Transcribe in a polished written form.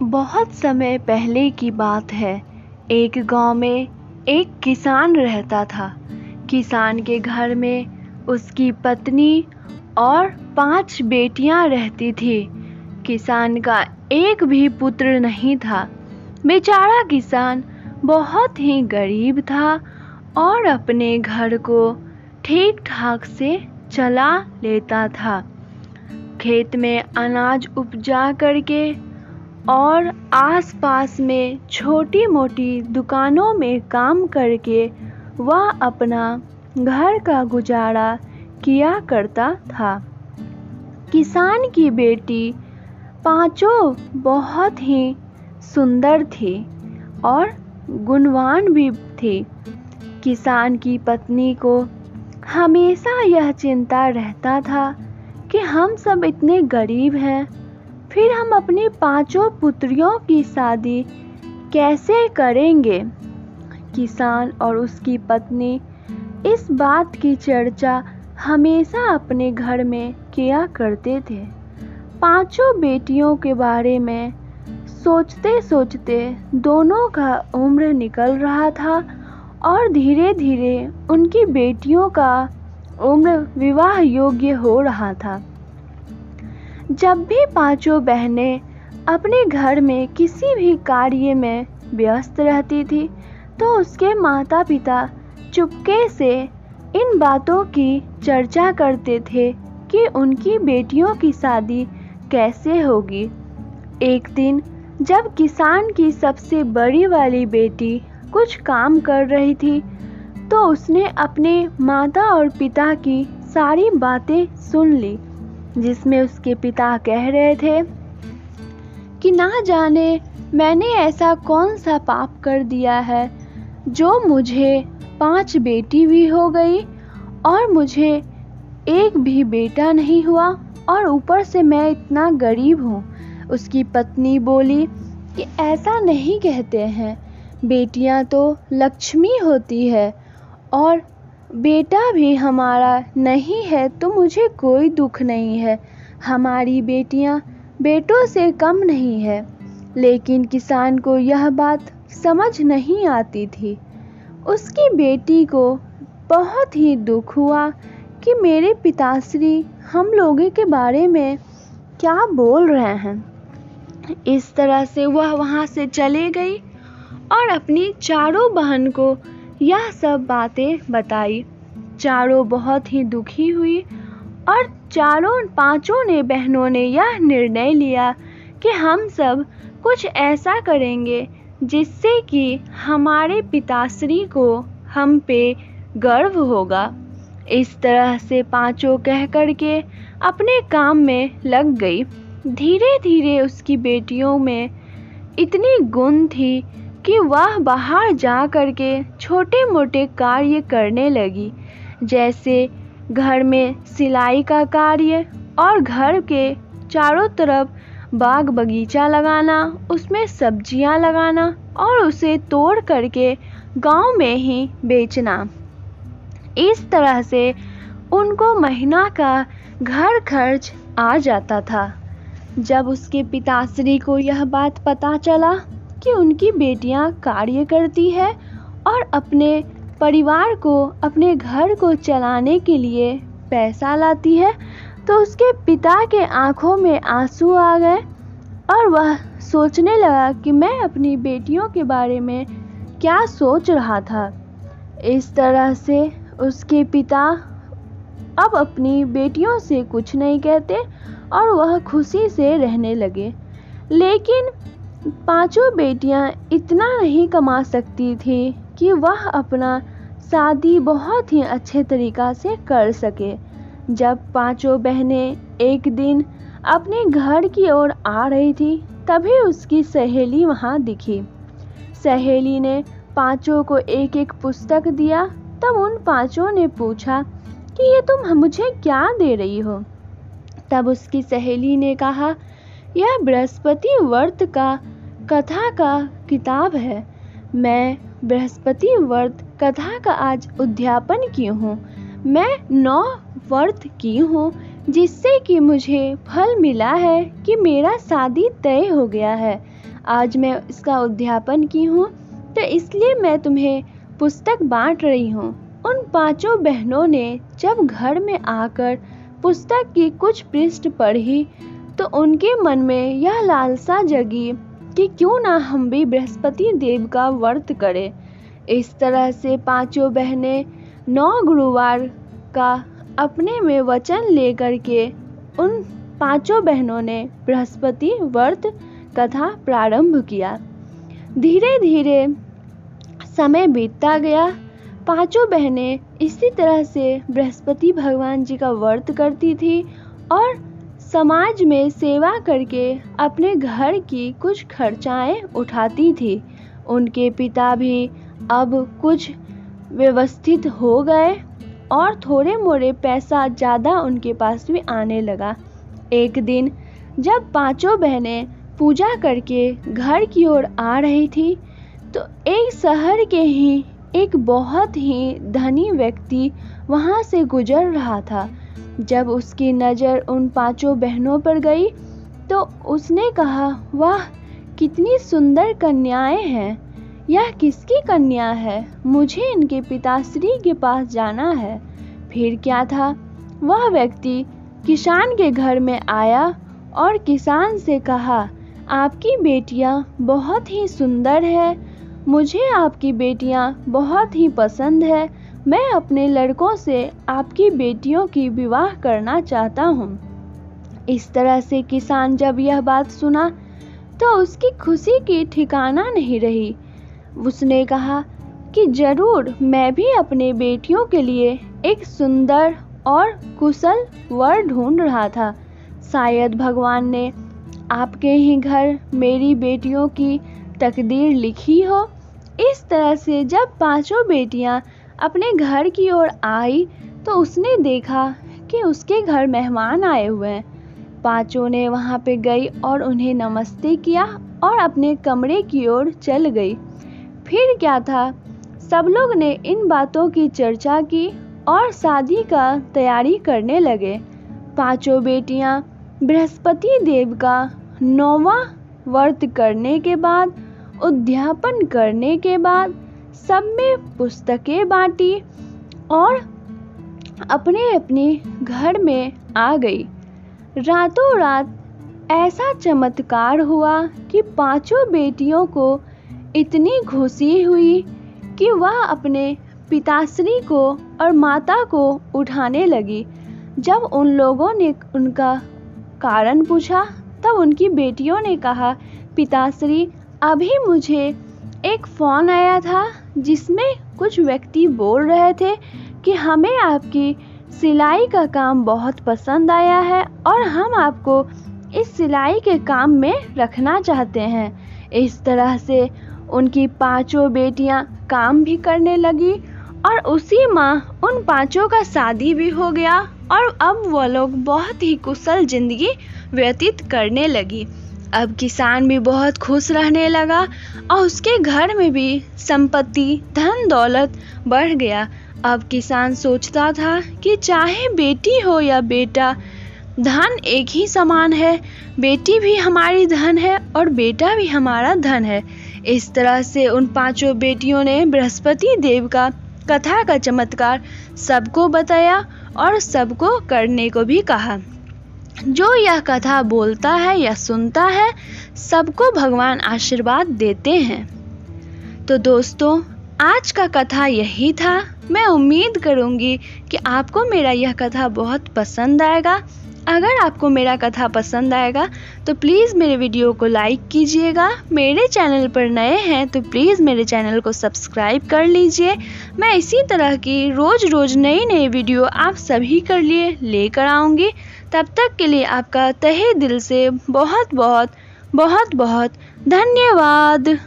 बहुत समय पहले की बात है। एक गांव में एक किसान रहता था। किसान के घर में उसकी पत्नी और 5 बेटियां रहती थी। किसान का एक भी पुत्र नहीं था। बेचारा किसान बहुत ही गरीब था और अपने घर को ठीक ठाक से चला लेता था। खेत में अनाज उपजा करके और आसपास में छोटी मोटी दुकानों में काम करके वह अपना घर का गुजारा किया करता था। किसान की बेटी 5 बहुत ही सुंदर थी और गुणवान भी थी। किसान की पत्नी को हमेशा यह चिंता रहता था कि हम सब इतने गरीब हैं, फिर हम अपनी 5 पुत्रियों की शादी कैसे करेंगे। किसान और उसकी पत्नी इस बात की चर्चा हमेशा अपने घर में किया करते थे। 5 बेटियों के बारे में सोचते सोचते दोनों का उम्र निकल रहा था और धीरे धीरे उनकी बेटियों का उम्र विवाह योग्य हो रहा था। जब भी 5 बहनें अपने घर में किसी भी कार्य में व्यस्त रहती थी तो उसके माता पिता चुपके से इन बातों की चर्चा करते थे कि उनकी बेटियों की शादी कैसे होगी। एक दिन जब किसान की सबसे बड़ी वाली बेटी कुछ काम कर रही थी तो उसने अपने माता और पिता की सारी बातें सुन ली, जिसमें उसके पिता कह रहे थे कि ना जाने मैंने ऐसा कौन सा पाप कर दिया है जो मुझे 5 बेटी भी हो गई और मुझे एक भी बेटा नहीं हुआ और ऊपर से मैं इतना गरीब हूँ। उसकी पत्नी बोली कि ऐसा नहीं कहते हैं, बेटियाँ तो लक्ष्मी होती है और बेटा भी हमारा नहीं है तो मुझे कोई दुख नहीं है। हमारी बेटियां बेटों से कम नहीं है। लेकिन किसान को यह बात समझ नहीं आती थी। उसकी बेटी को बहुत ही दुख हुआ कि मेरे पिताश्री हम लोगों के बारे में क्या बोल रहे हैं। इस तरह से वह वहाँ से चले गई और अपनी 4 बहन को यह सब बातें बताई। चारों बहुत ही दुखी हुई और 5 बहनों ने यह निर्णय लिया कि हम सब कुछ ऐसा करेंगे जिससे कि हमारे पिताश्री को हम पे गर्व होगा। इस तरह से 5 कह कर के अपने काम में लग गई। धीरे धीरे उसकी बेटियों में इतनी गुण थी कि वह बाहर जा कर के छोटे मोटे कार्य करने लगी, जैसे घर में सिलाई का कार्य और घर के चारों तरफ बाग बगीचा लगाना, उसमें सब्जियां लगाना और उसे तोड़ करके गांव में ही बेचना। इस तरह से उनको महीना का घर खर्च आ जाता था। जब उसके पिताश्री को यह बात पता चला कि उनकी बेटियां कार्य करती है और अपने परिवार को, अपने घर को चलाने के लिए पैसा लाती है, तो उसके पिता के आंखों में आंसू आ गए और वह सोचने लगा कि मैं अपनी बेटियों के बारे में क्या सोच रहा था। इस तरह से उसके पिता अब अपनी बेटियों से कुछ नहीं कहते और वह खुशी से रहने लगे। लेकिन 5 बेटियां इतना नहीं कमा सकती थी कि वह अपना शादी बहुत ही अच्छे तरीक़ा से कर सके। जब 5 बहनें एक दिन अपने घर की ओर आ रही थी तभी उसकी सहेली वहाँ दिखी। सहेली ने 5 को एक एक पुस्तक दिया। तब उन 5 ने पूछा कि ये तुम मुझे क्या दे रही हो। तब उसकी सहेली ने कहा, यह बृहस्पति व्रत का कथा का किताब है। मैं बृहस्पति व्रत कथा का आज उद्यापन की हूँ। मैं 9 व्रत की हूँ जिससे कि मुझे फल मिला है कि मेरा शादी तय हो गया है। आज मैं इसका अध्यापन की हूँ, तो इसलिए मैं तुम्हें पुस्तक बांट रही हूँ। उन 5 बहनों ने जब घर में आकर पुस्तक की कुछ पृष्ठ पढ़ी तो उनके मन में यह लालसा जगी कि क्यों ना हम भी बृहस्पति देव का व्रत करें। इस तरह से 5 बहनें 9 गुरुवार का अपने में वचन लेकर के उन 5 बहनों ने बृहस्पति व्रत कथा प्रारंभ किया। धीरे धीरे समय बीतता गया। 5 बहनें इसी तरह से बृहस्पति भगवान जी का व्रत करती थी और समाज में सेवा करके अपने घर की कुछ खर्चाएं उठाती थी। उनके पिता भी अब कुछ व्यवस्थित हो गए और थोड़े मोड़े पैसा ज़्यादा उनके पास भी आने लगा। एक दिन जब 5 बहनें पूजा करके घर की ओर आ रही थी तो एक शहर के ही एक बहुत ही धनी व्यक्ति वहाँ से गुजर रहा था। जब उसकी नज़र उन 5 बहनों पर गई तो उसने कहा, वाह कितनी सुंदर कन्याएं हैं, यह किसकी कन्या है? मुझे इनके पिताश्री के पास जाना है। फिर क्या था, वह व्यक्ति किसान के घर में आया और किसान से कहा, आपकी बेटियां बहुत ही सुंदर है, मुझे आपकी बेटियां बहुत ही पसंद है। मैं अपने लड़कों से आपकी बेटियों की विवाह करना चाहता हूँ। इस तरह से किसान जब यह बात सुना तो उसकी खुशी की ठिकाना नहीं रही। उसने कहा कि जरूर, मैं भी अपने बेटियों के लिए एक सुंदर और कुशल वर ढूंढ रहा था। शायद भगवान ने आपके ही घर मेरी बेटियों की तकदीर लिखी हो। इस तरह से जब 5 बेटियां अपने घर की ओर आई तो उसने देखा कि उसके घर मेहमान आए हुए हैं। 5 ने वहां पे गई और उन्हें नमस्ते किया और अपने कमरे की ओर चल गई। फिर क्या था, सब लोग ने इन बातों की चर्चा की और शादी का तैयारी करने लगे। 5 बेटियां बृहस्पति देव का 9वां व्रत करने के बाद, उद्यापन करने के बाद सब में पुस्तकें बांटी और अपने अपने घर में आ गई। रातों रात ऐसा चमत्कार हुआ कि 5 बेटियों को इतनी खुशी हुई कि वह अपने पिताश्री को और माता को उठाने लगी। जब उन लोगों ने उनका कारण पूछा तब उनकी बेटियों ने कहा, पिताश्री अभी मुझे एक फ़ोन आया था जिसमें कुछ व्यक्ति बोल रहे थे कि हमें आपकी सिलाई का काम बहुत पसंद आया है और हम आपको इस सिलाई के काम में रखना चाहते हैं। इस तरह से उनकी 5 बेटियां काम भी करने लगी और उसी माह उन 5 का शादी भी हो गया और अब वो लोग बहुत ही कुशल जिंदगी व्यतीत करने लगी। अब किसान भी बहुत खुश रहने लगा और उसके घर में भी संपत्ति, धन दौलत बढ़ गया। अब किसान सोचता था कि चाहे बेटी हो या बेटा, धन एक ही समान है। बेटी भी हमारी धन है और बेटा भी हमारा धन है। इस तरह से उन 5 बेटियों ने बृहस्पति देव का कथा का चमत्कार सबको बताया और सबको करने को भी कहा। जो यह कथा बोलता है या सुनता है, सबको भगवान आशीर्वाद देते हैं। तो दोस्तों, आज का कथा यही था। मैं उम्मीद करूंगी कि आपको मेरा यह कथा बहुत पसंद आएगा। अगर आपको मेरा कथा पसंद आएगा तो प्लीज़ मेरे वीडियो को लाइक कीजिएगा। मेरे चैनल पर नए हैं तो प्लीज़ मेरे चैनल को सब्सक्राइब कर लीजिए। मैं इसी तरह की रोज़ नई वीडियो आप सभी के लिए लेकर आऊँगी। तब तक के लिए आपका तहे दिल से बहुत बहुत धन्यवाद।